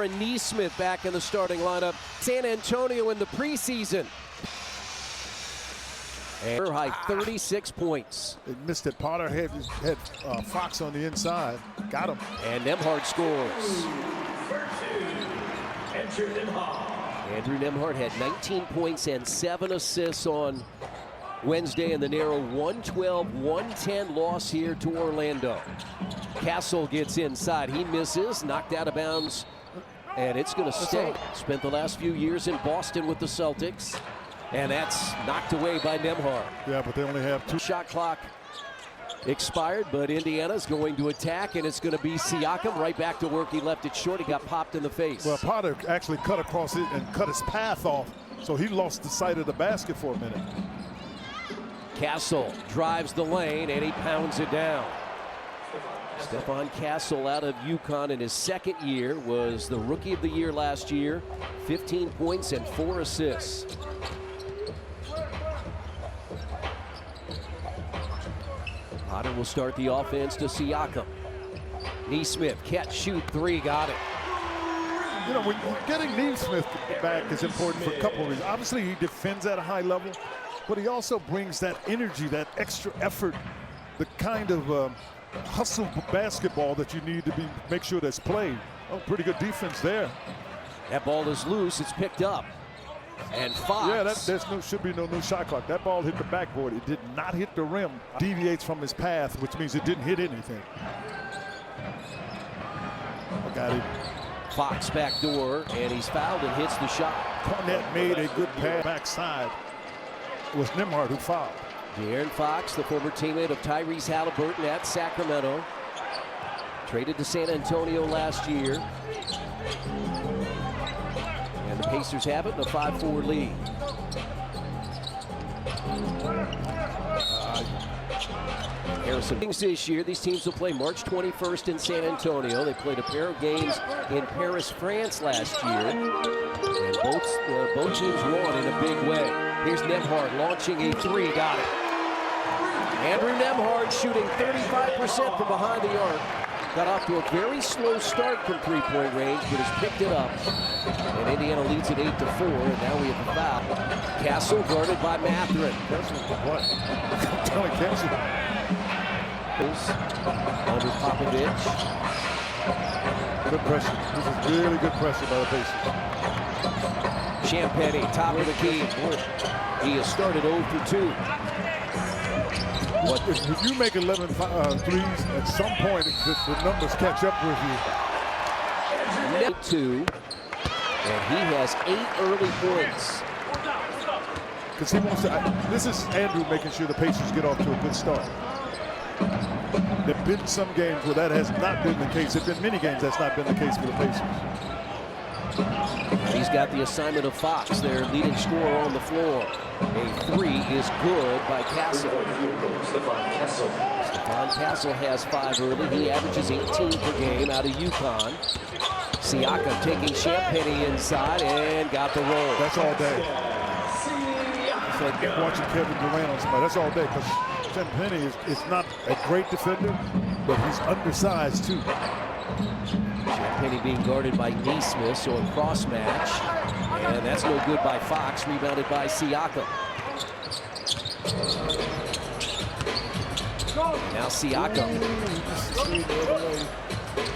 Aaron Nesmith back in the starting lineup. San Antonio in the preseason. And high 36 points. They missed it. Potter had Fox on the inside. Got him. And Nembhard scores. Andrew Nembhard had 19 points and 7 assists on Wednesday in the narrow 112-110 loss here to Orlando. Castle gets inside. He misses, knocked out of bounds, and it's going to stay. Spent the last few years in Boston with the Celtics, and that's knocked away by Nembhard. Yeah, but they only have 2. Shot clock expired, but Indiana's going to attack, and it's going to be Siakam right back to work. He left it short. He got popped in the face. Well, Potter actually cut across it and cut his path off, so he lost the sight of the basket for a minute. Castle drives the lane, and he pounds it down. Stephon Castle out of UConn in his second year, was the Rookie of the Year last year. 15 points and 4 assists. Potter will start the offense to Siakam. Nesmith, catch, shoot, 3, got it. You know, getting Nesmith back is important for a couple of reasons. Obviously, he defends at a high level, but he also brings that energy, that extra effort, the kind of hustle basketball that you need to make sure that's played. Oh, pretty good defense there. That ball is loose. It's picked up. And Fox. Yeah, should be no shot clock. That ball hit the backboard. It did not hit the rim. Deviates from his path, which means it didn't hit anything. Got it. Fox backdoor, and he's fouled and hits the shot. Cornette made a good pass backside. It was Nembhard who fouled. De'Aaron Fox, the former teammate of Tyrese Halliburton at Sacramento. Traded to San Antonio last year. And the Pacers have it in a 5-4 lead. Harrison. This year, these teams will play March 21st in San Antonio. They played a pair of games in Paris, France last year. And both teams won in a big way. Here's Nembhard launching a 3, got it. Andrew Nembhard shooting 35% from behind the arc. Got off to a very slow start from 3-point range, but has picked it up. And Indiana leads it 8-4, and now we have a foul. Castle guarded by Mathurin. What? I'm telling Castle. Under Popovich. Good pressure. This is really good pressure by the Pacers. Champagny, top of the key. He has started 0 for 2. If you make 11 threes, at some point the numbers catch up with you. 2, and he has 8 early points. Because he wants to. This is Andrew making sure the Pacers get off to a good start. There have been some games where that has not been the case. There have been many games that's not been the case for the Pacers. He's got the assignment of Fox, their leading scorer on the floor. A 3 is good by Castle. Stephon Castle has 5 early. He averages 18 per game out of UConn. Siakam taking Champagny inside and got the roll. That's all day. It's like watching Kevin Durant on somebody. That's all day, because Champagny is not a great defender, but he's undersized too. Champagny being guarded by Nesmith, so a cross match. And that's no good by Fox, rebounded by Siakam. Now Siakam.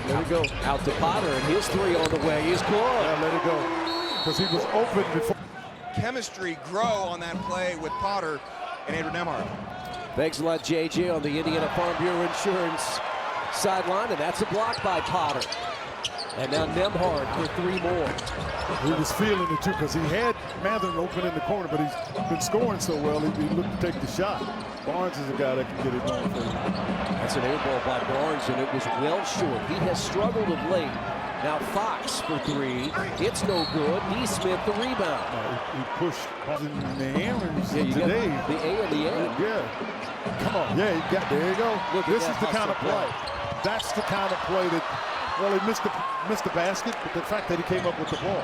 There we go. Out to Potter, and his 3 on the way is good. Yeah, let it go. Because he was open before. Chemistry grow on that play with Potter and Andrew Nembhard. Thanks a lot, JJ, on the Indiana Farm Bureau Insurance sideline, and that's a block by Potter. And now Nembhard for 3 more. He was feeling it too, because he had Mathurin open in the corner, but he's been scoring so well, he looked to take the shot. Barnes is a guy that can get it going for you. That's an air ball by Barnes, and it was well short. He has struggled of late. Now Fox for 3. It's no good. Nesmith the rebound. He pushed in the Aaron's today. The A and the N. Yeah. Come on. Yeah, there you go. Look, this is the kind of play. That's the kind of play that, well, he missed the basket, but the fact that he came up with the ball.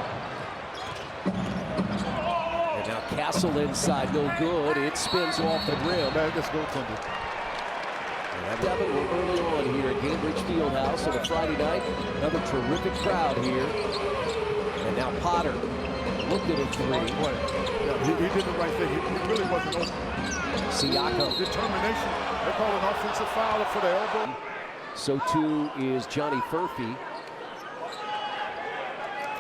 And now Castle inside, no good. It spins off the rim. That's goaltender. We're early on here at Gainbridge Fieldhouse on a Friday night. Another terrific crowd here Now Potter looked at a three. Yeah, he did the right thing. He really wasn't open. Siakam. Determination. They call an offensive foul for the elbow. So too is Johnny Furphy.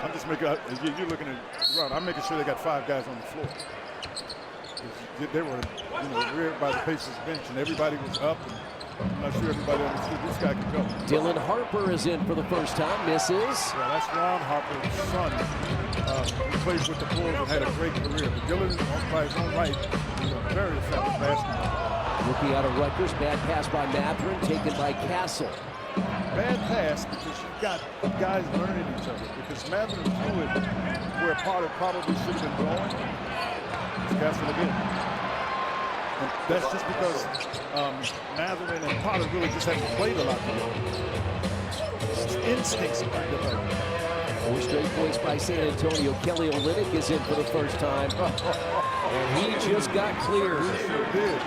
I'm just making, you're looking at, right, I'm making sure they got 5 guys on the floor. They were, reared by the Pacers bench, and everybody was up, and I'm not sure everybody understood this guy could go. Dylan Harper is in for the first time, misses. Yeah, that's Ron Harper's son. He played with the Bulls and had a great career. But Dylan, by his own right, is a very effective basketball. Rookie out of Rutgers, bad pass by Matherin, taken by Castle. Bad pass because you've got guys learning each other. Because Matherin threw it where Potter probably should have been going. Castle again. And that's just because Matherin and Potter really just haven't played a lot together. Instincts are developed. 4 straight points by San Antonio. Kelly Olynyk is in for the first time. And he just got cleared. He sure did.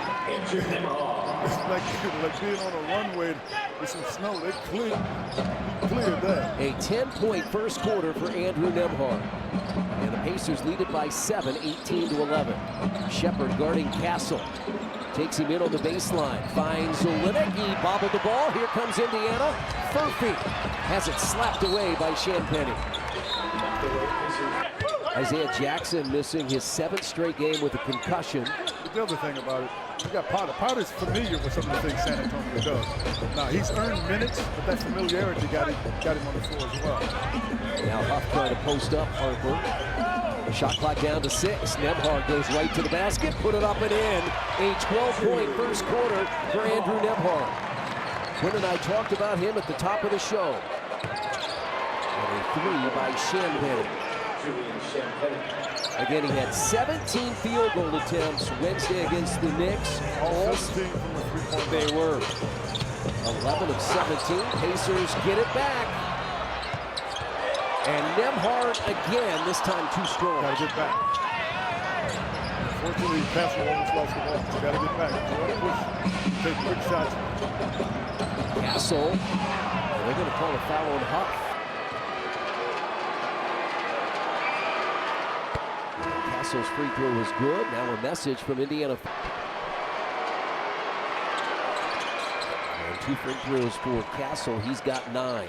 It's like being on a runway with some snow. He cleared that. A 10-point first quarter for Andrew Nembhard. And the Pacers lead it by 7, 18-11. Shepard guarding Castle. Takes him in on the baseline. Finds Olynyk. He bobbled the ball. Here comes Indiana. Furphy has it slapped away by Champagnie. Isaiah Jackson missing his 7th straight game with a concussion. The other thing about it, you got Potter. Potter's familiar with some of the things San Antonio does. Now, he's earned minutes, but that familiarity got him on the floor as well. Now Huff trying to post up Harper. Shot clock down to 6. Nembhard goes right to the basket, put it up and in. A 12-point first quarter for Andrew Nembhard. Quinn and I talked about him at the top of the show. And a 3 by Champagnie. Again, he had 17 field goal attempts Wednesday against the Knicks. All 17 from the three-point they were 11 of 17. Pacers get it back. And Nembhard again, this time too strong. Got to get back. Unfortunately, Castle almost lost the ball. So got to get back. Push, take quick shots. Castle, they're going to call a foul on Huff. Castle's free throw was good. Now a message from Indiana. And 2 free throws for Castle. He's got 9.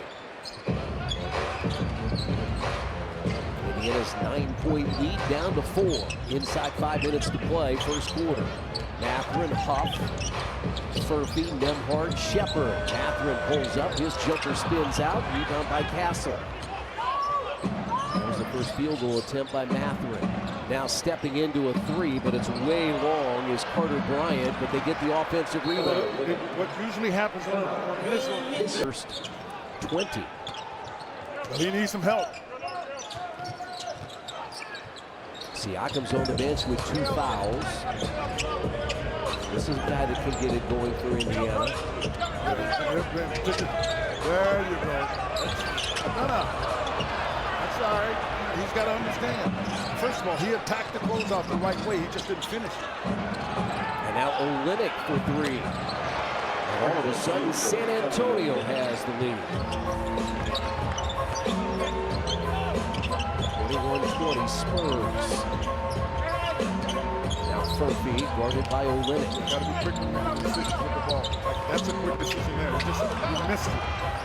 Indiana's 9-point lead down to 4. Inside 5 minutes to play, first quarter. Matherin, Huff, Furphy, Nembhard, Shepard. Matherin pulls up, his jumper spins out, rebound by Castle. That was the first field goal attempt by Matherin. Now stepping into a 3, but it's way long, is Carter Bryant, but they get the offensive rebound. What usually happens on this one. First 20. But he needs some help. Siakam's on the bench with 2 fouls. This is a guy that can get it going for Indiana. There you go. No. That's all right. He's got to understand. First of all, he attacked the closeout the right way. He just didn't finish it. And now Olynyk for 3. And all of a sudden, San Antonio has the lead. 21-20 Spurs. Now Furphy guarded by Olynyk. Got to be quick to make decisions with the ball. That's a quick decision there. He missed it.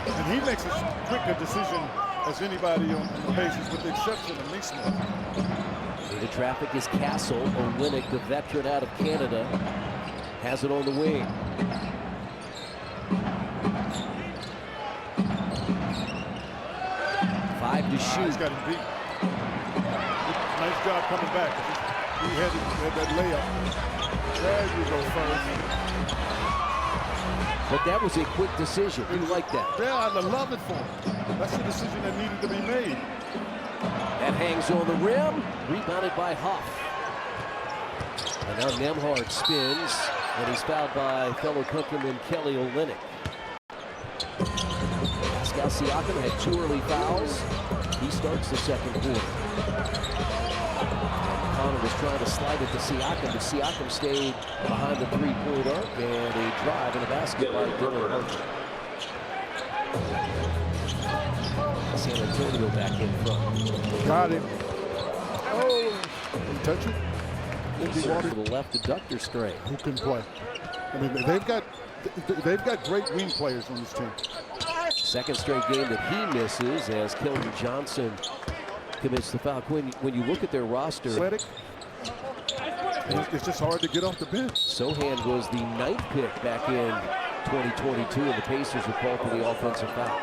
And he makes as quick a decision as anybody on the Pacers, with the exception of Neesmith. The traffic is Castle. Olynyk, the veteran out of Canada, has it on the wing. Five to shoot. He's got him beat. Nice job coming back. He had that layup. There you go, first. But that was a quick decision. You like that? Yeah, I love it for him. That's the decision that needed to be made. That hangs on the rim. Rebounded by Huff. And now Nembhard spins, and he's fouled by fellow countryman Kelly Olynyk. Pascal Siakam had 2 early fouls. He starts the second quarter. Connor was trying to slide it to Siakam, but Siakam stayed behind the 3-point arc, and a drive and a basket by Dylan Harper. San Antonio back in front. Got him. Oh, touch it. To the left adductor strain. Who can play? I mean, they've got great wing players on this team. Second straight game that he misses as Keldon Johnson commits the foul. When you look at their roster, it's just hard to get off the bench. Sohan was the 9th pick back in 2022, and the Pacers were called for the offensive foul.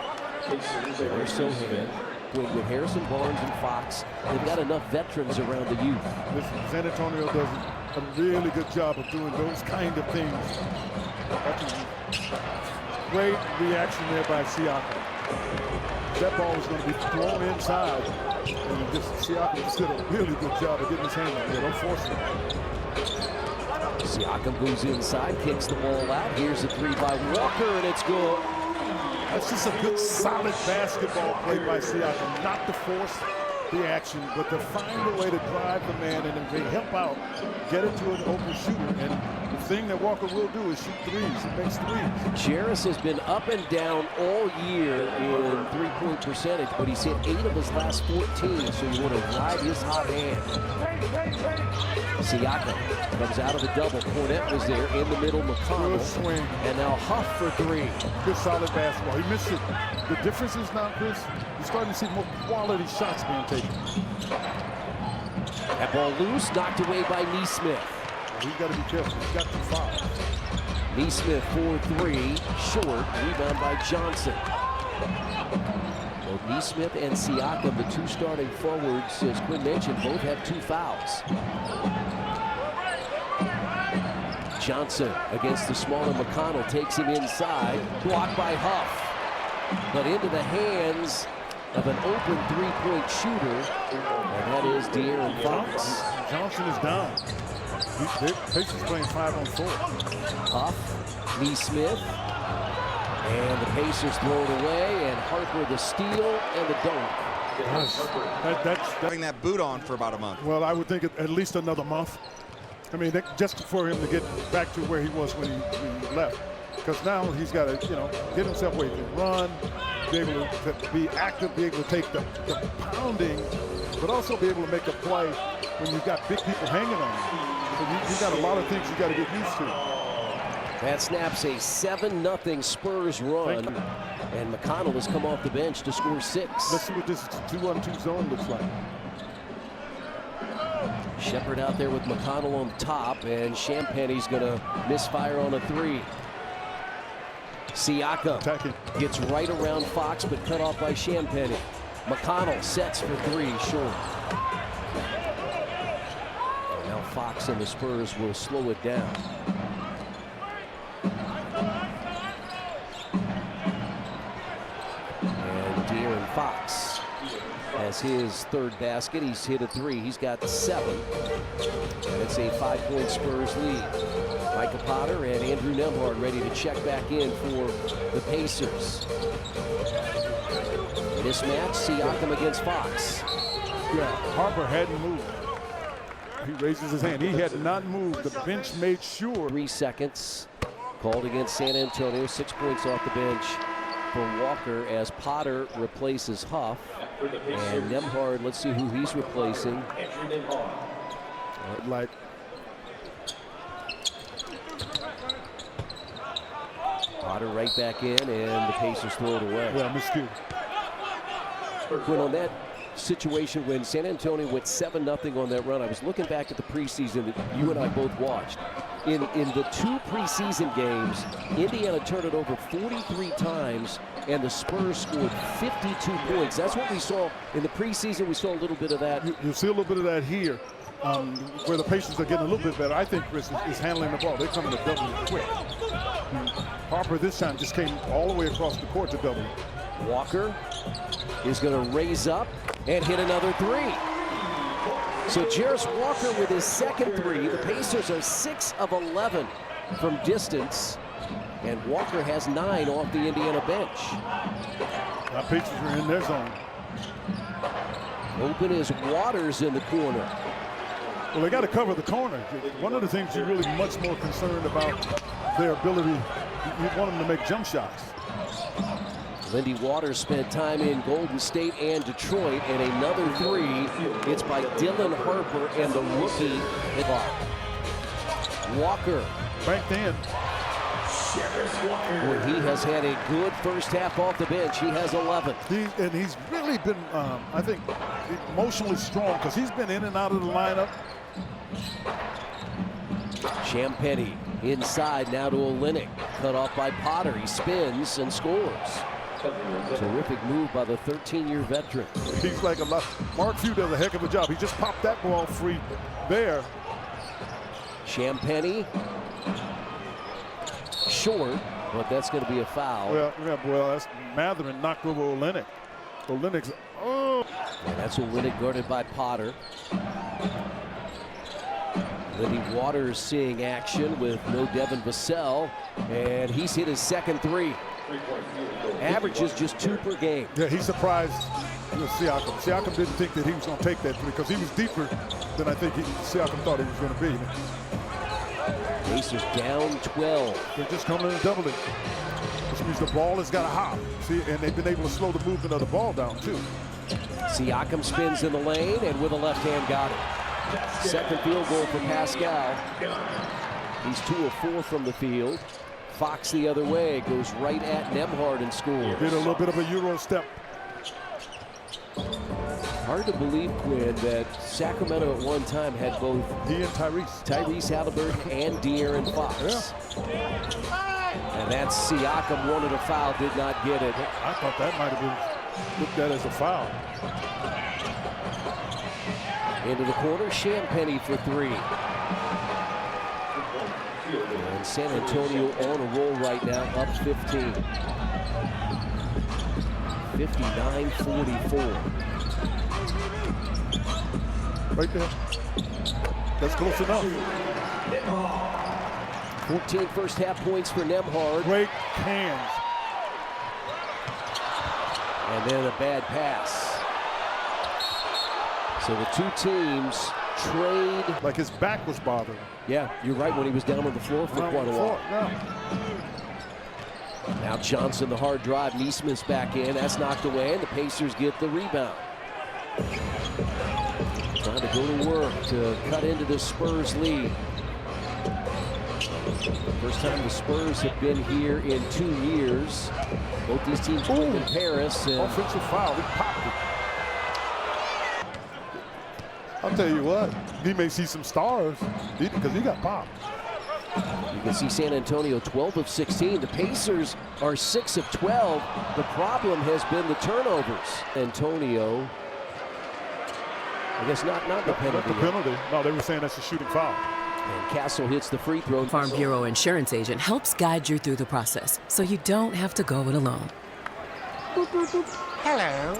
There's Sohan. With Harrison Barnes and Fox, they've got enough veterans around the youth. Listen, San Antonio does a really good job of doing those kind of things. That's a great reaction there by Siakam. That ball was going to be thrown inside, and Siakam just did a really good job of getting his hand on there. Don't force it. Siakam goes inside, kicks the ball out. Here's a three by Walker, and it's good. That's just a good, solid basketball play by Siakam. Not to force the action, but to find a way to drive the man and then help out, get it to an open shooter. And the thing that Walker will do is shoot threes. He makes threes. Jarris has been up and down all year in three-point percentage, but he's hit 8 of his last 14, so you want to ride his hot hand. Siakam comes out of the double. Cornette was there in the middle. McConnell. Good swing. And now Huff for 3. Good solid basketball. He missed it. The difference is now, Chris, you're starting to see more quality shots being taken. That ball loose, knocked away by Neesmith. He's got to be careful. He's got 2 fouls. Neesmith for 3, short, rebound by Johnson. Well, Neesmith and Siakam, the 2 starting forwards, as Quinn mentioned, both have 2 fouls. Johnson against the smaller McConnell, takes him inside, blocked by Huff. But into the hands of an open 3-point shooter, and that is De'Aaron Fox. Johnson is down. Pacers playing 5-on-4. Huff, Neesmith, and the Pacers throw it away, and Harper the steal and the dunk. That's having that boot on for about a month. Well, I would think at least another month. I mean, just for him to get back to where he was when he left. Because now he's got to, get himself where he can run, be able to be active, be able to take the pounding, but also be able to make a play when you've got big people hanging on you. So you've got a lot of things you got to get used to. That snaps a 7-0 Spurs run, and McConnell has come off the bench to score 6. Let's see what this 2-on-2 zone looks like. Shepherd out there with McConnell on top, and Champagne's going to misfire on a 3. Siakam gets right around Fox, but cut off by Champagne. McConnell sets for 3, short. And now Fox and the Spurs will slow it down. And De'Aaron Fox has his 3rd basket. He's hit a 3. He's got 7. And it's a 5-point Spurs lead. Michael Potter and Andrew Nembhard ready to check back in for the Pacers. Mismatch, Siakam against Fox. Yeah, Harper hadn't moved. He raises his hand. He had not moved. The bench made sure. 3 seconds called against San Antonio. 6 points off the bench for Walker as Potter replaces Huff. And Nembhard, let's see who he's replacing. Like Potter right back in, and the Pacers throw it away. Yeah, miscue. When on that situation when San Antonio went 7-0 on that run, I was looking back at the preseason that you and I both watched. In the 2 preseason games, Indiana turned it over 43 times, and the Spurs scored 52 points. That's what we saw in the preseason. We saw a little bit of that. You'll see a little bit of that here, where the Pacers are getting a little bit better. I think Chris is handling the ball. They're coming to double quick. Harper this time just came all the way across the court to double. Walker is going to raise up and hit another 3. So Jarris Walker with his 2nd 3. The Pacers are 6 of 11 from distance, and Walker has 9 off the Indiana bench. Now Pacers are in their zone. Open is Waters in the corner. Well, they got to cover the corner. One of the things you're really much more concerned about their ability, you want them to make jump shots. Lindy Waters spent time in Golden State and Detroit, and another three. It's by Dylan Harper and the rookie Walker. Right then. Well, he has had a good first half off the bench. He has 11. He's really been, I think, emotionally strong because he's been in and out of the lineup. Champagnie inside now to Olynyk. Cut off by Potter. He spins and scores. Terrific move by the 13-year veteran. He's like a lot. Mark Few does a heck of a job. He just popped that ball free there. Champagnie. Short, but that's going to be a foul. Well, that's Matherin knocked over Olynyk. Olynyk's, oh. And that's Olynyk guarded by Potter. Lindy Waters seeing action with no Devin Vassell, and he's hit his second three. Averages just 2 per game. Yeah, he's surprised with Siakam. Siakam didn't think that he was going to take that because he was deeper than I think Siakam thought he was going to be. Pacers down 12. They're just coming and doubling, which means the ball has got to hop. See, and they've been able to slow the movement of the ball down too. Siakam spins in the lane and with a left hand got it. Second field goal for Pascal. He's 2 of 4 from the field. Fox the other way, goes right at Nembhard and scores. Did a little bit of a Euro step. Hard to believe, Quinn, that Sacramento at one time had both he and Tyrese Halliburton and De'Aaron Fox. Yeah. And that's Siakam wanted a foul, did not get it. I thought that might have been looked at as a foul. Into the corner, Champagnie for 3. And San Antonio on a roll right now, up 15. 59-44. Right there. That's close enough. 14 first half points for Nembhard. Great hands. And then a bad pass. So the two teams trade. Like his back was bothering. Yeah, you're right, when he was down on the floor for quite a while. Yeah. Now Johnson, the hard drive. Neesmith's back in. That's knocked away, and the Pacers get the rebound. Trying to go to work to cut into the Spurs lead. First time the Spurs have been here in 2 years. Both these teams played in Paris. Offensive foul. He popped it. I'll tell you what, he may see some stars because he got popped. You can see San Antonio 12 of 16. The Pacers are 6 of 12. The problem has been the turnovers. Antonio, I guess not the penalty. Not the penalty. No, they were saying that's a shooting foul. And Castle hits the free throw. Farm Bureau Insurance Agent helps guide you through the process so you don't have to go it alone. Boop, boop, boop. Hello.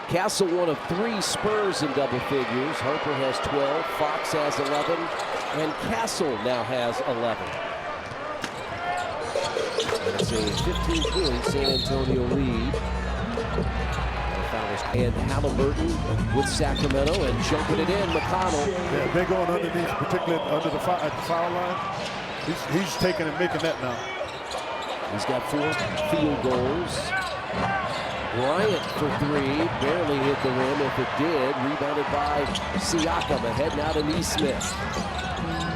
Castle one of 3 Spurs in double figures. Harper has 12, Fox has 11, and Castle now has 11. It's a 15-point San Antonio lead. And Halliburton with Sacramento and jumping it in. McConnell. Yeah, they're going underneath, particularly under the at the foul line. He's taking and making that now. He's got 4 field goals. Bryant for 3, barely hit the rim. If it did, rebounded by Siakam. Ahead now to Neesmith.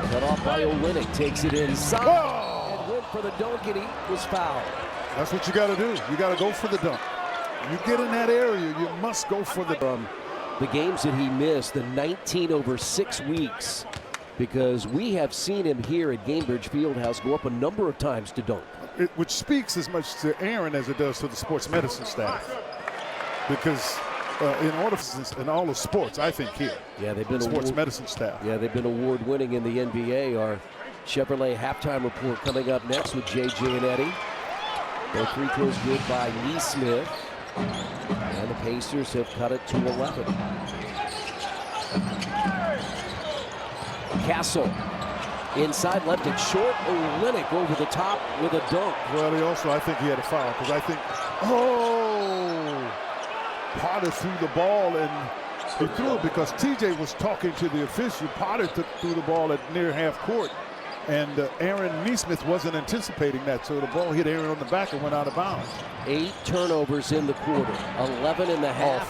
Cut off by Olynyk, takes it inside. Whoa! And went for the dunk, and he was fouled. That's what you got to do. You got to go for the dunk. You get in that area, you must go for the dunk. The games that he missed, the 19 over 6 weeks, because we have seen him here at Gainbridge Fieldhouse go up a number of times to dunk. Which speaks as much to Aaron as it does to the sports medicine staff. Because in all of sports, I think here. Yeah, they've been sports medicine staff. Yeah, they've been award-winning in the NBA. Our Chevrolet halftime report coming up next with JJ and Eddie. Both free throws good by Neesmith. And the Pacers have cut it to 11. Castle inside, left it short. Olynyk over the top with a dunk. Well, I think he had a foul because I think, Potter threw the ball and he threw it because TJ was talking to the official. Potter threw the ball at near half court And Aaron Neesmith wasn't anticipating that, so the ball hit Aaron on the back and went out of bounds. 8 turnovers in the quarter, 11 in the half.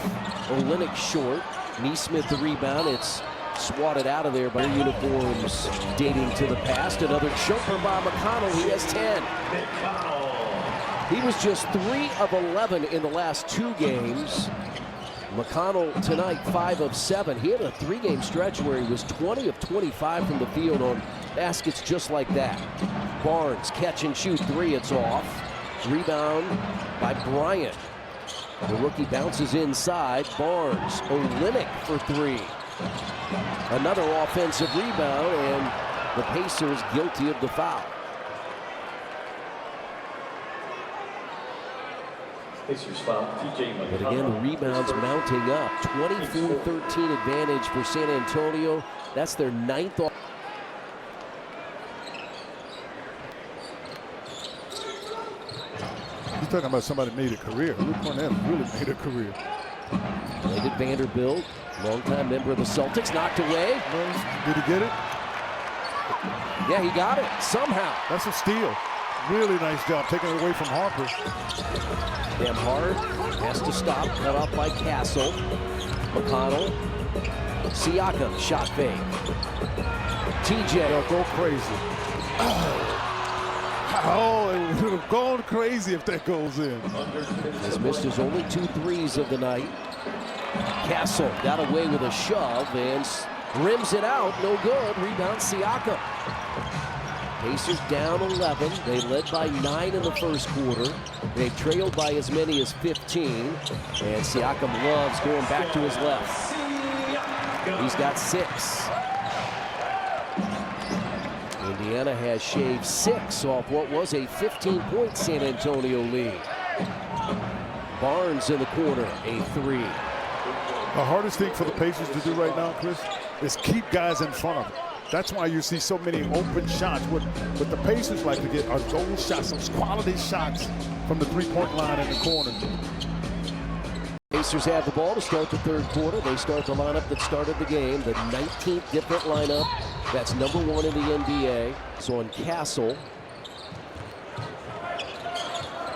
Olynyk short, Neesmith the rebound. It's swatted out of there by uniforms dating to the past. Another jumper by McConnell. He has 10. He was just 3 of 11 in the last 2 games. McConnell tonight 5 of 7. He had a 3-game stretch where he was 20 of 25 from the field on baskets just like that. Barnes catch and shoot 3. It's off. Rebound by Bryant. The rookie bounces inside. Barnes, Olynyk for 3. Another offensive rebound, and the Pacers guilty of the foul. Pacers foul, TJ But again, the rebounds mounting up. 24-13 advantage for San Antonio. That's their 9th. You're talking about somebody made a career. Luke Cornett really made a career. Played at Vanderbilt, longtime member of the Celtics, knocked away. Did he get it? Yeah, he got it somehow. That's a steal. Really nice job taking it away from Harper. Hard has to stop, cut off by Castle. McConnell. Siakam, shot fake. TJ. They'll go crazy. Oh, it would have gone crazy if that goes in. Has missed his only 2 threes of the night. Castle got away with a shove and rims it out. No good. Rebound Siakam. Pacers down 11. They led by 9 in the first quarter. They trailed by as many as 15. And Siakam loves going back to his left. He's got 6. Indiana has shaved 6 off what was a 15-point San Antonio lead. Barnes in the corner, a 3. The hardest thing for the Pacers to do right now, Chris, is keep guys in front of them. That's why you see so many open shots. What the Pacers like to get are those shots, those quality shots from the 3-point line in the corner. Pacers have the ball to start the third quarter. They start the lineup that started the game, the 19th different lineup. That's number 1 in the NBA. So on Castle.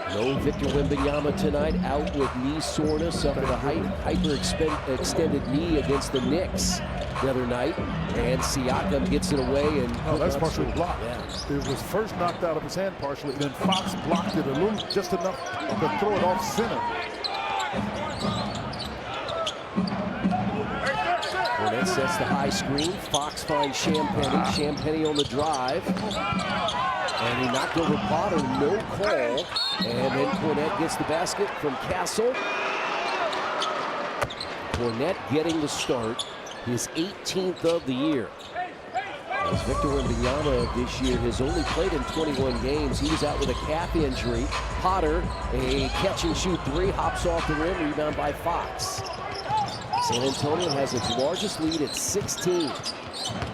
No Victor Wembanyama tonight, out with knee soreness, suffered a hyper-extended knee against the Knicks the other night. And Siakam gets it away. And that's partially blocked. Yeah. It was first knocked out of his hand partially, and then Fox blocked it a little, just enough to throw it off center. Cornette sets the high screen. Fox finds Champagnie. Champagnie on the drive. And he knocked over Potter, no call. And then Cornette gets the basket from Castle. Cornette getting the start, his 18th of the year. As Victor Wembanyama this year has only played in 21 games. He was out with a calf injury. Potter, a catch and shoot 3, hops off the rim, rebound by Fox. San Antonio has its largest lead at 16.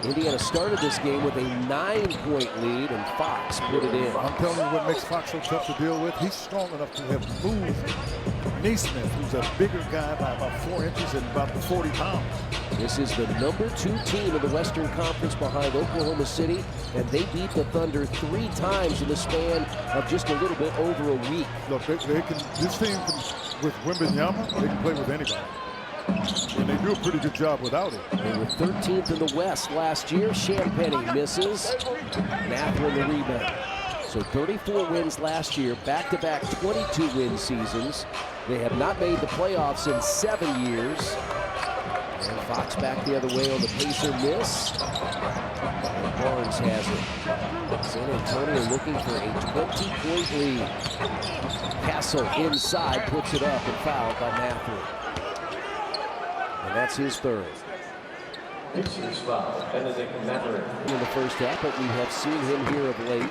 Indiana started this game with a 9-point lead, and Fox put it in. I'm telling you what makes Fox so tough to deal with. He's strong enough to have moved Neesmith, who's a bigger guy by about 4 inches and about 40 pounds. This is the number 2 team in the Western Conference behind Oklahoma City, and they beat the Thunder 3 times in the span of just a little bit over a week. Look, this team can, with Wembanyama, they can play with anybody. And they do a pretty good job without it. They were 13th in the West last year. Champagnie misses. Napper in the rebound. So 34 wins last year, back-to-back 22-win seasons. They have not made the playoffs in 7 years. And Fox back the other way on the Pacer miss. And Barnes has it. San Antonio looking for a 20-point lead. Castle inside, puts it up and fouled by Napper. And that's his 3rd. Pacers foul, Benedict Mathurin. In the first half, but we have seen him here of late.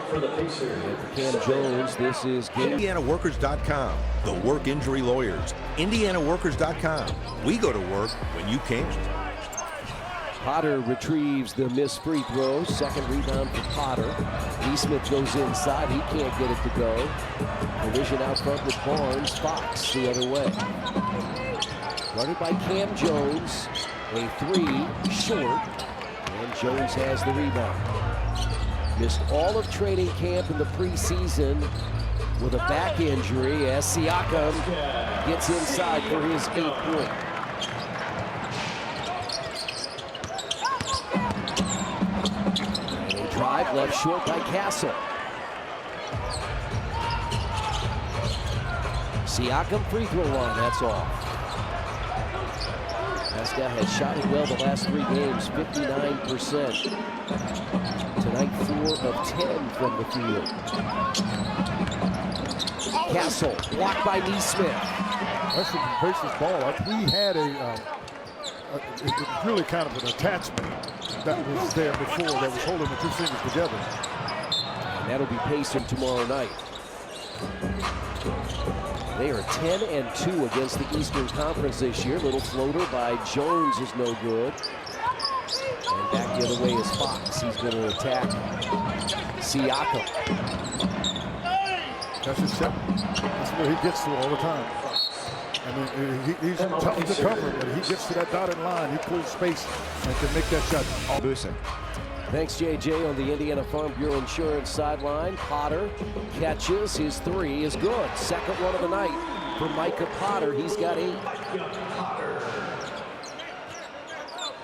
For the Pacers. And for Cam Jones, this is game. IndianaWorkers.com, the work injury lawyers. IndianaWorkers.com. We go to work when you can't. Potter retrieves the missed free throw. Second rebound for Potter. Neesmith goes inside. He can't get it to go. Collision out front with Barnes. Fox the other way. Guarded by Cam Jones. A three short, and Jones has the rebound. Missed all of training camp in the preseason with a back injury as Siakam gets inside for his 8-point. And a drive left short by Castle. Siakam free throw line, that's off. Pascal has shot it well the last 3 games, 59%. Tonight, 4 of 10 from the field. Castle, blocked by Neesmith. That's the Pacers ball. We had it was really kind of an attachment that was there before that was holding the 2 fingers together. And that'll be Pacers tomorrow night. They are 10-2 against the Eastern Conference this year. Little floater by Jones is no good. And back the other way is Fox. He's going to attack Siakam. That's his shot. That's where he gets to all the time. I mean, he's tough to cover, but he gets to that dotted line. He clears space and can make that shot. Thanks, JJ, on the Indiana Farm Bureau Insurance sideline. Potter catches. His 3 is good. Second one of the night for Micah Potter. He's got 8.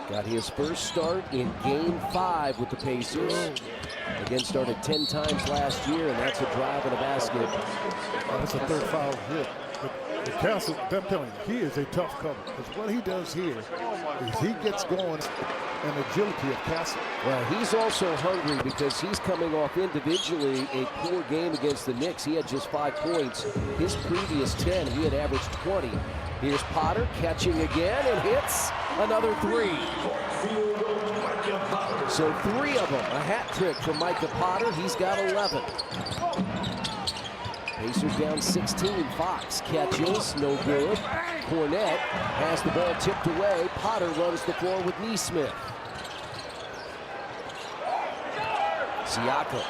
Got his first start in Game 5 with the Pacers. Again, started 10 times last year, and that's a drive and a basket. That's a 3rd foul hit. But Castle, I'm telling you, he is a tough cover. Because what he does here is he gets going and agility of Castle. Well, he's also hungry because he's coming off individually a poor game against the Knicks. He had just 5 points. His previous 10, he had averaged 20. Here's Potter catching again and hits another 3. So 3 of them, a hat trick for Micah Potter. He's got 11. Pacers down 16. Fox catches, no good. Cornette has the ball tipped away. Potter runs the floor with Neesmith. Siakam.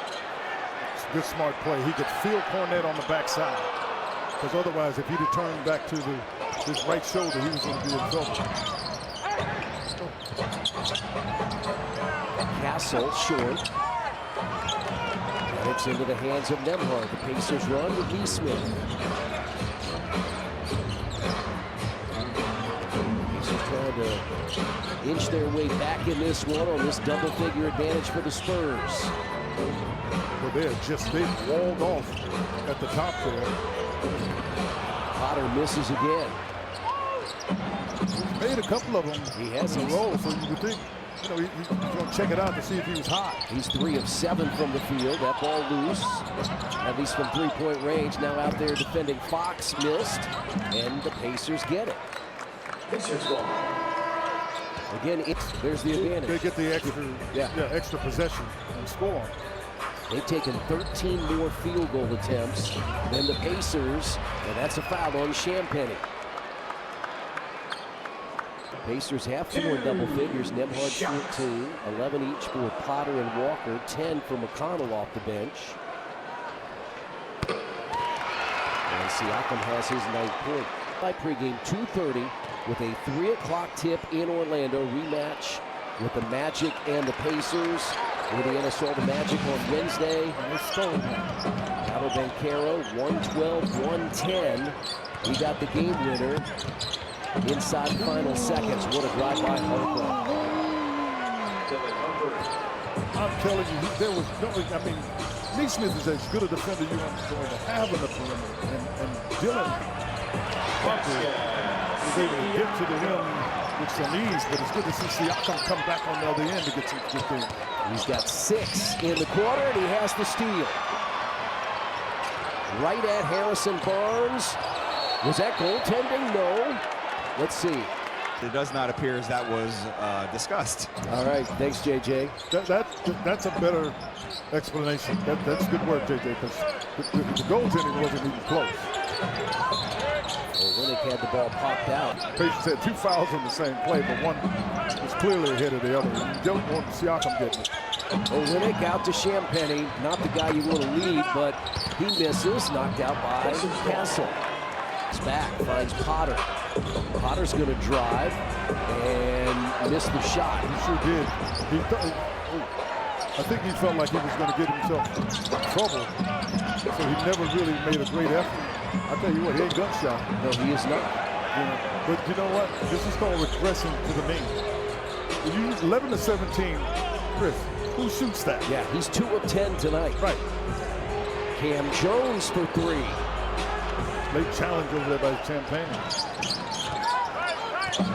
It's a good smart play. He could feel Cornette on the backside. Because otherwise, if he'd have turned back to his right shoulder, he was going to be in trouble. Castle short. It's into the hands of Nembhard. The Pacers run with Neesmith. Pacers trying to inch their way back in this one on this double-figure advantage for the Spurs. Well, they've walled off at the top there. Potter misses again. He's made a couple of them. He has in a row, so you would think, you know, he's going to check it out to see if he was hot. He's 3 of 7 from the field. That ball loose, at least from 3-point range. Now out there defending Fox, missed, and the Pacers get it. Pacers ball. Again, there's the advantage. They get the extra possession and score. They've taken 13 more field goal attempts than the Pacers, and that's a foul on Champagnie. Pacers have 4 double figures. Nembhard 14, 11 each for Potter and Walker, 10 for McConnell off the bench. And Siakam has his 9th point. By pregame 2:30 with a 3 o'clock tip in Orlando rematch with the Magic and the Pacers. Indiana saw the Magic on Wednesday. And they stole him. Paolo Banchero, 112-110. He got the game winner inside the final seconds. What a drive by Harper. I'm telling you, there was no, I mean, Neesmith is as good a defender you want to have in the perimeter. And Dylan Harper was able to get to the rim with some ease, but it's good to see Siakam come back on the other end to get some good things. He's got 6 in the quarter, and he has the steal. Right at Harrison Barnes. Was that goaltending? No. Let's see. It does not appear as that was discussed. All right, thanks, JJ. That's a better explanation. That's good work, JJ, because the goaltending wasn't even close. Olynyk had the ball popped out. Pacers had 2 fouls on the same play, but one was clearly ahead of the other. You don't want Siakam getting it. Olynyk out to Champagnie. Not the guy you want to lead, but he misses. Knocked out by Castle. It's back, finds Potter. Potter's going to drive and miss the shot. He sure did. I think he felt like he was going to get himself in trouble, so he never really made a great effort. I tell you what, he ain't gun shy. No, he is not. But you know what? This is called regressing to the mean. When you use 11 to 17, Chris, who shoots that? Yeah, he's 2 of 10 tonight. Right. Cam Jones for 3. Late challenge over there by Champagne.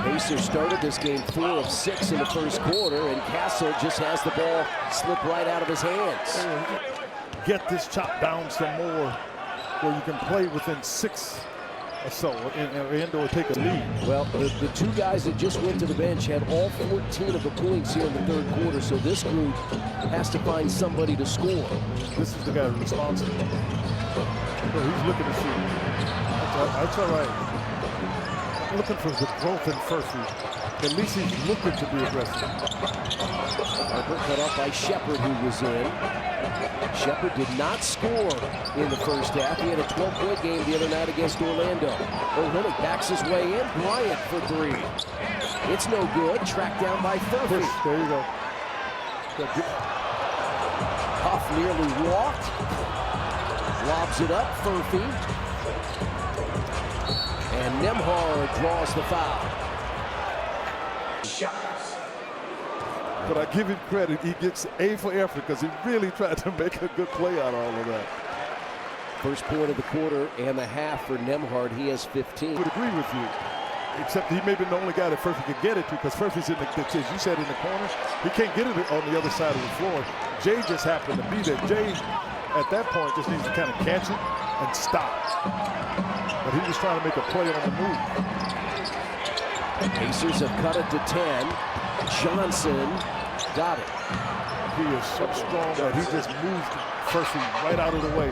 Pacers started this game 4 of 6 in the first quarter, and Castle just has the ball slip right out of his hands. Get this chop down some more where you can play within 6 or so and or take a lead. Well, the 2 guys that just went to the bench had all 14 of the points here in the third quarter, so this group has to find somebody to score. This is the guy responsible. So he's looking to shoot. That's all right. Looking for the growth in Furphy. At least he's looking to be aggressive. Harper cut off by Shepard, who was in. Shepard did not score in the first half. He had a 12-point game the other night against Orlando. Olynyk backs his way in. Bryant for 3. It's no good. Tracked down by Furphy. There you go. Huff nearly walked. Lobs it up. Furphy. And Nembhard draws the foul. Shots. But I give him credit. He gets A for effort because he really tried to make a good play out of all of that. First point of the quarter and the half for Nembhard. He has 15. I would agree with you. Except he may be the only guy that Furphy could get it to because Furphy's in the, as you said, in the corner. He can't get it on the other side of the floor. Jay just happened to be there. Jay, at that point, just needs to kind of catch it and stop. But he was trying to make a play on the move. Pacers have cut it to 10. Johnson got it. He is so strong that he just moved Furphy right out of the way.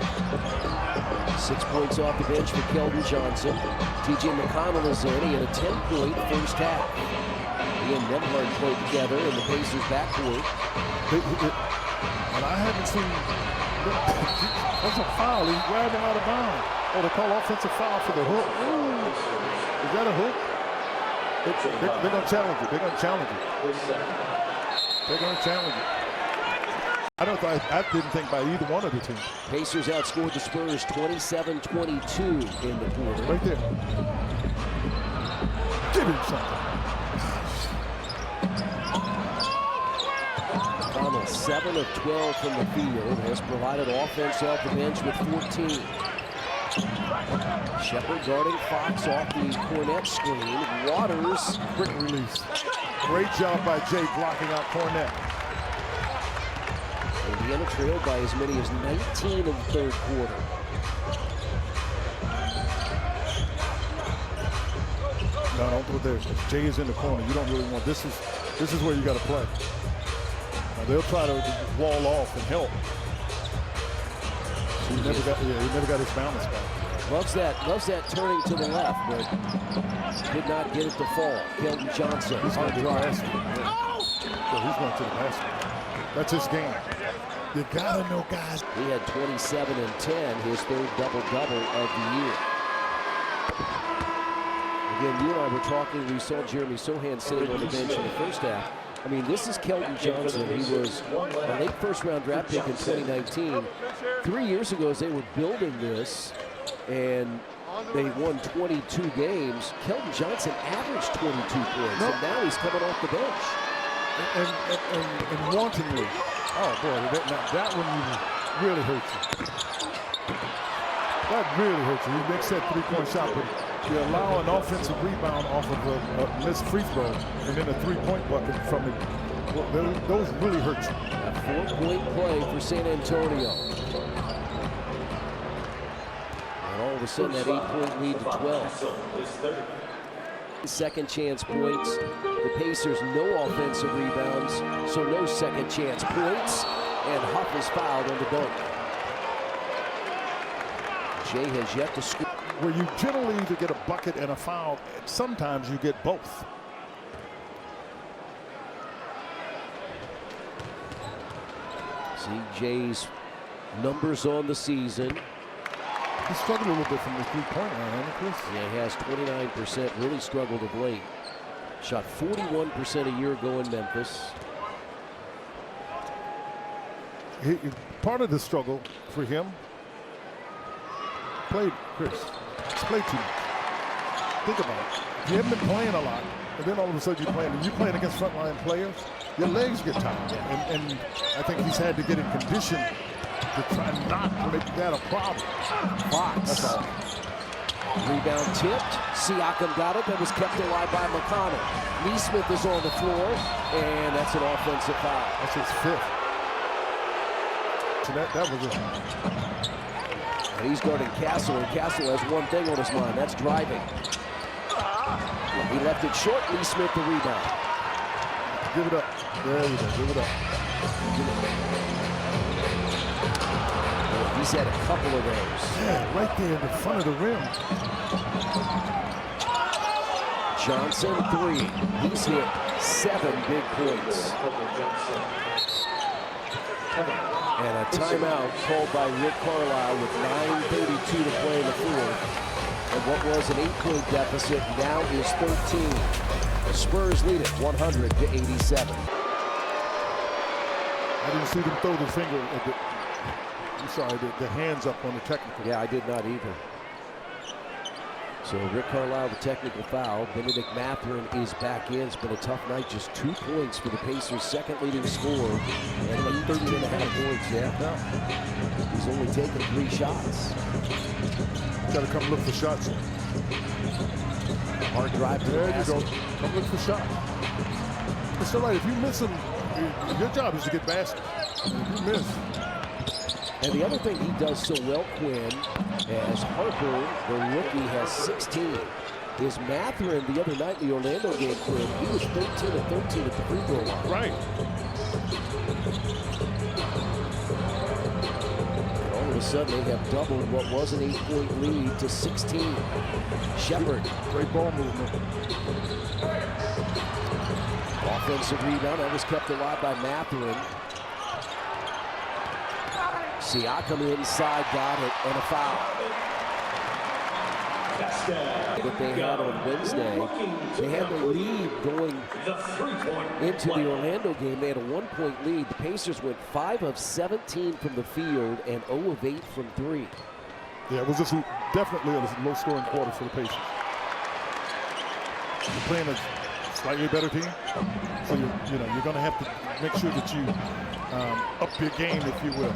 6 points off the bench for Keldon Johnson. T.J. McConnell is in. He had a 10-point first half. He and Nembhard played together in the Pacers backcourt. And I haven't seen. That's a foul. He grabbed him out of bounds. Oh, they call offensive foul for the hook. Ooh. Is that a hook? They're going to challenge it. They're going to challenge it. They're going to challenge it. I didn't think by either one of the teams. Pacers outscored the Spurs 27-22 in the quarter. Right there. Give him something. McConnell 7 of 12 from the field, has provided offense off the bench with 14. Shepard guarding Fox off the Cornette screen. Waters. Quick release. Great job by Jay blocking out Cornette. Indiana trailed by as many as 19 in the third quarter. No, don't do it there. Jay is in the corner. You don't really want this is where you got to play. Now they'll try to wall off and help. He never got his balance back. Loves that turning to the left, but did not get it to fall. Keldon Johnson. He's going to the basket. Yeah. So he's going to the basket. That's his game. You gotta know, guys. He had 27 and 10, his third double-double of the year. Again, you and I were talking, we saw Jeremy Sohan sitting on the bench in the first half. I mean, this is Keldon Johnson. He was a late first-round draft pick in 2019. 3 years ago, as they were building this, and they won 22 games, Keldon Johnson averaged 22 points, and now he's coming off the bench. And wantingly. Oh, boy, that one really hurts you. That really hurts you. He makes that three-point shot, but you allow an offensive rebound off of a missed free throw and then a three-point bucket from it. Well, those really hurt you. A 4-point play for San Antonio. And all of a sudden, that 8-point lead to 12. Second chance points. The Pacers no offensive rebounds, so no second chance points. And Huff is fouled on the dunk. Jay has yet to score. Where you generally either get a bucket and a foul, sometimes you get both. See Jay's numbers on the season. He struggled a little bit from the three-point line, hasn't he, Chris? Yeah, he has 29%, really struggled of late. Shot 41% a year ago in Memphis. Part of the struggle for him, played too much. Think about it. You haven't been playing a lot, and then all of a sudden you're playing against frontline players, your legs get tired. And I think he's had to get in condition to try not to make that a problem. Fox. That's all. Rebound tipped. Siakam got it. That was kept alive by McConnell. Neesmith is on the floor, and that's an offensive foul. That's his fifth. So that was it. And he's guarding Castle, and Castle has one thing on his mind. That's driving. He left it short. Neesmith the rebound. Give it up. There we go. Give it up. He's had a couple of those. Yeah, right there in the front of the rim. Johnson, 3. He's hit 7 big points. And a timeout called by Rick Carlisle with 9:32 to play in the fourth. And what was an 8-point deficit now is 13. The Spurs lead it 100-87. I didn't see them throw the finger at the hands up on the technical. Yeah, I did not either. So Rick Carlisle, the technical foul. Benedict Mathurin is back in. It's been a tough night. Just 2 points for the Pacers' second leading scorer. And 13.5 points, yeah. He's only taken 3 shots. Got to come look for shots. Hard drive to the There basket. you go. Come look for shots. It's all right. If you miss them, your job is to get baskets. If you miss. And the other thing he does so well, Quinn, as Harper, the rookie, has 16. Is Mathurin the other night in the Orlando game, Quinn, he was 13 of 13 at the free throw line. Right. And all of a sudden, they have doubled what was an 8-point lead to 16. Shepard. Great ball movement. Offensive rebound. That was kept alive by Mathurin. Siakam inside, got it, and a foul. That they had on Wednesday. They had the lead going into the Orlando game. They had a 1-point lead. The Pacers went 5 of 17 from the field and 0 of 8 from 3. Yeah, it was just definitely a low-scoring quarter for the Pacers. You're playing a slightly better team, so you're going to have to make sure that you up your game, if you will.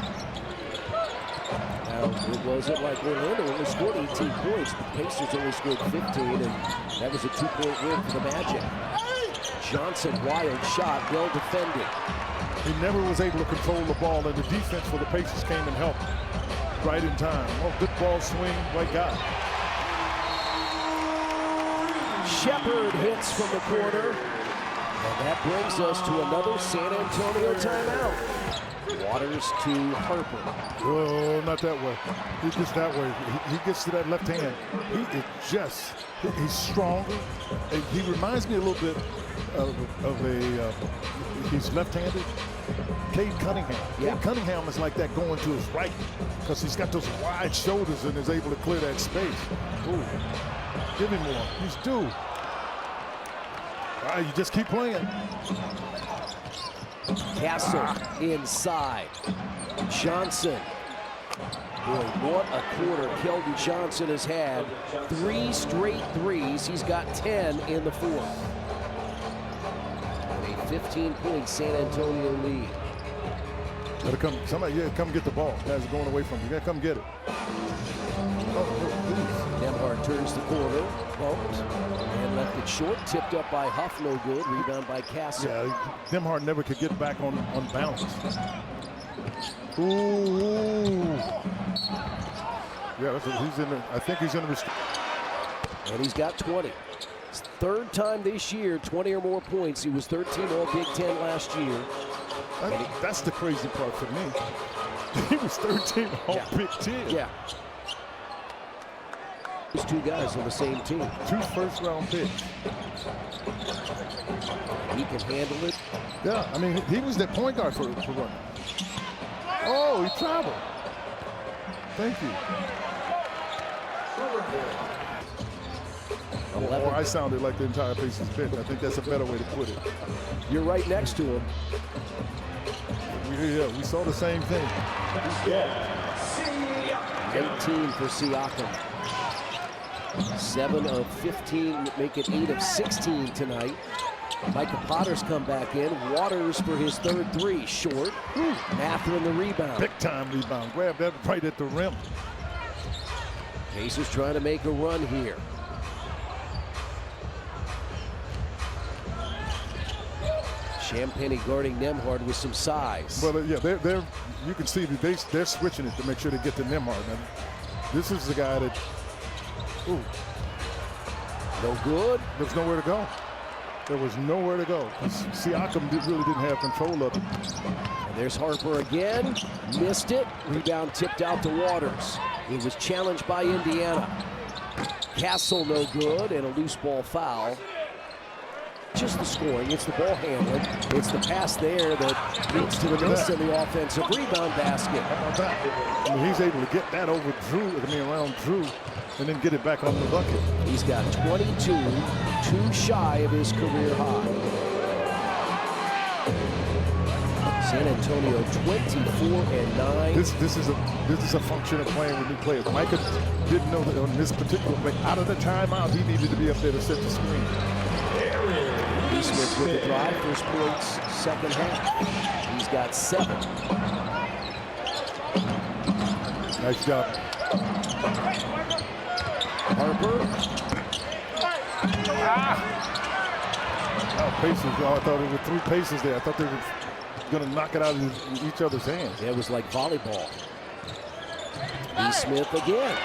Now, it wasn't like Orlando only scored 18 points. The Pacers only scored 15, and that was a 2-point win for the Magic. Johnson, wild shot, well defended. He never was able to control the ball, and the defense for the Pacers came and helped right in time. Oh, good ball swing, right guy. Shepard hits from the corner, and that brings us to another San Antonio timeout. Waters to Harper. Oh, not that way. He gets that way. He gets to that left hand. He's stronger. He reminds me a little bit he's left-handed. Cade Cunningham. Yeah. Cade Cunningham is like that going to his right because he's got those wide shoulders and is able to clear that space. Ooh. Give him more. He's due. All right, you just keep playing. Castle inside. Johnson. Boy, what a quarter Keldon Johnson has had. 3 straight threes. He's got 10 in the fourth. And a 15-point San Antonio lead. Gotta come, somebody, come get the ball. Guys are going away from you. You gotta come get it. Nembhard turns the corner, bumped, and left it short. Tipped up by Huff, no good. Rebound by Castle. Yeah, Nembhard never could get back on balance. Ooh. Yeah, he's in. I think he's in the. And he's got 20. It's third time this year, 20 or more points. He was 13 all Big Ten last year. That's the crazy part for me. He was 13 all Big Ten. Yeah. Those 2 guys on the same team. 2 first-round picks. He can handle it. Yeah, I mean, he was that point guard for running. Oh, he traveled. Thank you. Or I sounded like the entire Pacers bench. I think that's a better way to put it. You're right next to him. We saw the same thing. 18 for Siakam. 7 of 15, make it 8 of 16 tonight. Michael Potter's come back in. Waters for his third three, short. Mather in the rebound. Big time rebound. Grab that right at the rim. Pacers trying to make a run here. Champagnie guarding Nembhard with some size. Well, yeah, they're you can see that they're switching it to make sure they get to Nembhard. And this is the guy that, No good. There was nowhere to go. There was nowhere to go. Siakam really didn't have control of it. And there's Harper again. Missed it. Rebound tipped out to Waters. He was challenged by Indiana. Castle no good, and a loose ball foul. Just the scoring, it's the ball handling, it's the pass there that leads to the miss in the offensive rebound basket. How about that? I mean, he's able to get that over around Drew, and then get it back on the bucket. He's got 22, 2 shy of his career high. San Antonio 24-9. This is a function of playing with new players. Micah didn't know that on this particular play, out of the timeout, he needed to be up there to set the screen. Smith with the drive, first points, second half. He's got 7. Nice job. Harper. Oh, Pacers. Oh, I thought there were 3 Pacers there. I thought they were going to knock it out of each other's hands. Yeah, it was like volleyball. Smith again.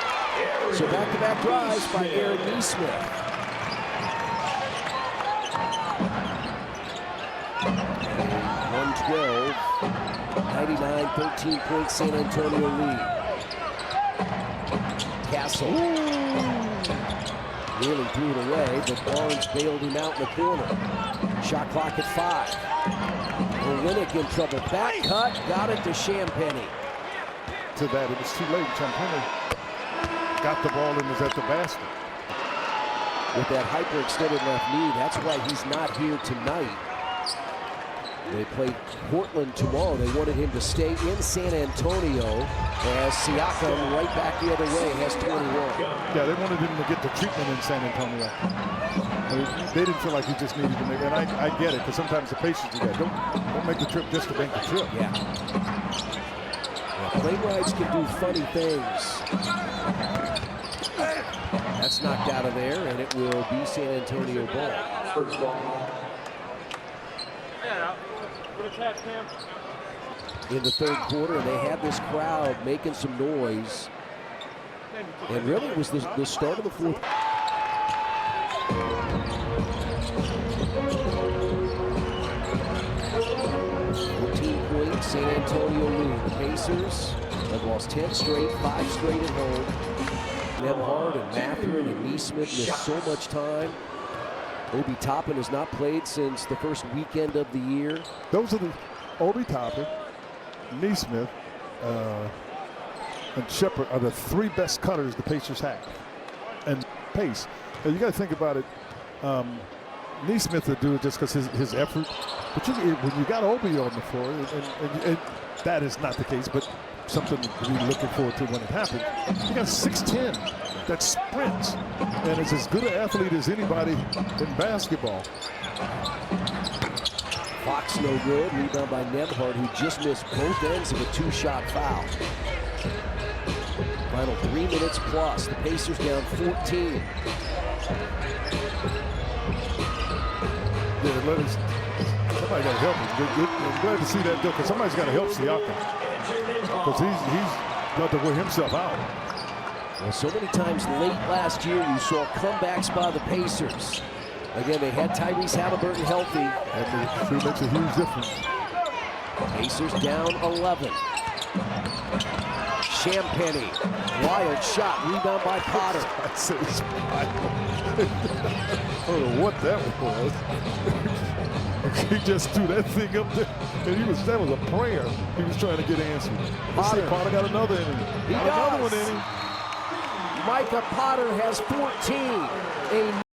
So back-to-back drives by Aaron Nesmith. 112, 99, 13-point San Antonio lead. Castle nearly threw it away, but Barnes bailed him out in the corner. Shot clock at 5. Olynyk in trouble. Back cut, got it to Champagnie. To that, it was too late. Champagnie got the ball and was at the basket. With that hyperextended left knee, that's why he's not here tonight. They play Portland tomorrow. They wanted him to stay in San Antonio as Siakam right back the other way has 21. Yeah, they wanted him to get the treatment in San Antonio. I mean, they didn't feel like he just needed to make it. And I get it, because sometimes the Pacers do that. Don't make the trip just to make the trip. Yeah. Plane rides can do funny things. That's knocked out of there, and it will be San Antonio ball. First ball. In the third quarter, and they had this crowd making some noise. And really, it was the start of the fourth. 14-point San Antonio lead. The Pacers have lost 10 straight, 5 straight at home. Nembhard and Mather and Nesmith missed so much time. Obi Toppin has not played since the first weekend of the year. Those are the Obi Toppin, Nesmith, and Shepard are the 3 best cutters the Pacers have. And pace. Now you got to think about it. Nesmith will do it just because his effort. But when you got Obi on the floor, and that is not the case, but something to be looking forward to when it happens. You got 6'10" that sprints and is as good an athlete as anybody in basketball. Fox no good. Rebound by Nembhard, who just missed both ends of a 2-shot foul. Final 3 minutes plus. The Pacers down 14. Yeah, somebody got to help him. I'm glad to see that though, because somebody's got to help Siakam. Because he's got to wear himself out. Well, so many times late last year you saw comebacks by the Pacers. Again, they had Tyrese Halliburton healthy. That makes a huge difference. Pacers down 11. Champagnie, wild shot, rebound by Potter. I don't know what that was. He just threw that thing up there, and that was a prayer he was trying to get answered. Let's see, Potter got another inning. He got another does. one inning. Micah Potter has 14. A